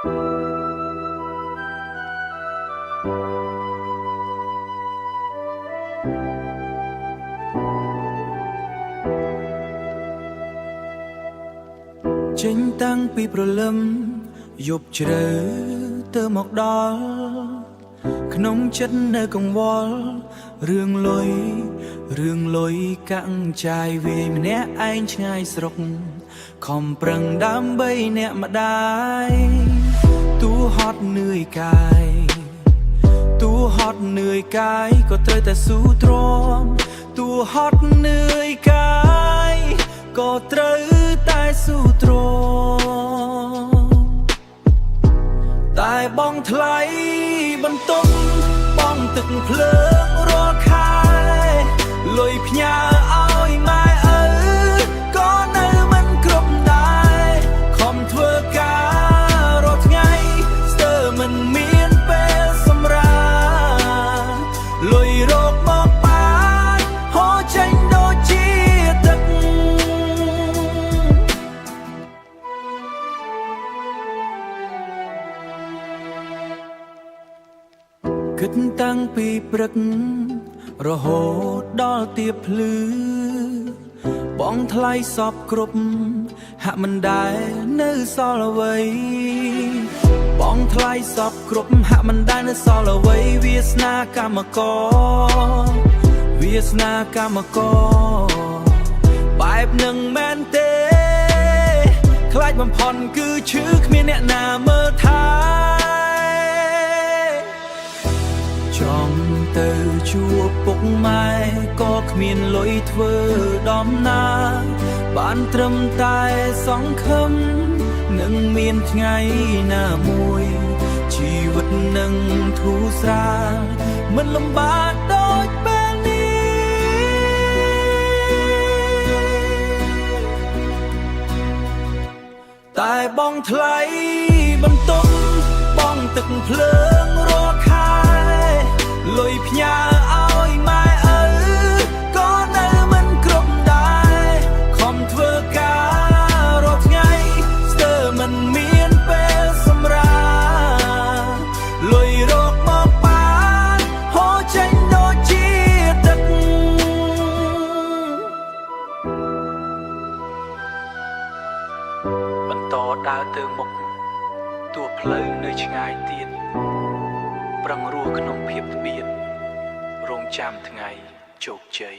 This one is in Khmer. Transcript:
ចេញតាំងពីព្រលឹមយប់ជ្រៅទៅមកដល់ក្នុងចិត្តនៅកង្វល់រឿងលុយកាក់ចាយវាយម្នាក់ឯងឆ្ងាយស្រុកខំប្រឹងដើម្បីអ្នកម្ដាយទូហត់នឿយកាយក៏ត្រូវតែស៊ូទ្រាំទូហត់នឿយកាយក៏ត្រូវតែស៊ូទ្រាំតែបងថ្លៃបន្ទប់បងទឹកភ្លើងរាល់ខែលុយផ្ញើឲ្យម៉ែឪក៏នៅមិនគ្រប់ដែរខំធ្វើការរាល់ថ្ងៃស្ទើរមិនមានពេលសម្រាប់លុយរកមកបានហូរចេញដូចជាទឹកគិតតាំងពីព្រឹករហូតដល់ទៀបភ្លឺបងថ្លៃសពគ្រប់ហាក់មិនដែលនៅសល់អ្វីបងថ្លៃសពគ្រប់ហាក់មិនដែលនៅសល់អ្វីវាសនាកម្មករបែបនឹងមែនទេខ្លាចបំផុតគឺឈឺគ្មានអ្នកណាមើលថែចង់ទៅជួបពុកម៉ែក៏គ្មានលុយធ្វើដំណើរបានត្រឹមតែសង្ឃឹមនឹងមានថ្ងៃណាមួយជីវិតនឹងធូរស្រាលមិនលំបាកដូចពេលនេះតែបងថ្លៃបន្ទប់បងទឹកភ្លើងរាល់ខែលុយផ្ញើឲ្យម៉ែឪក៏នៅមិនគ្រប់ដែរខំធ្វើការរាល់ថ្ងៃស្ទើរមិនមានពេលសម្រាប់លុយរកមកបានហូរចេញដូចជាទឹកបន្តដើរទៅមុខទោះផ្លូវនៅឆ្ងាយទៀតប្រឹងរស់ក្នុងភាពស្បៀតរងចាំថ្ងៃជោគជ័យ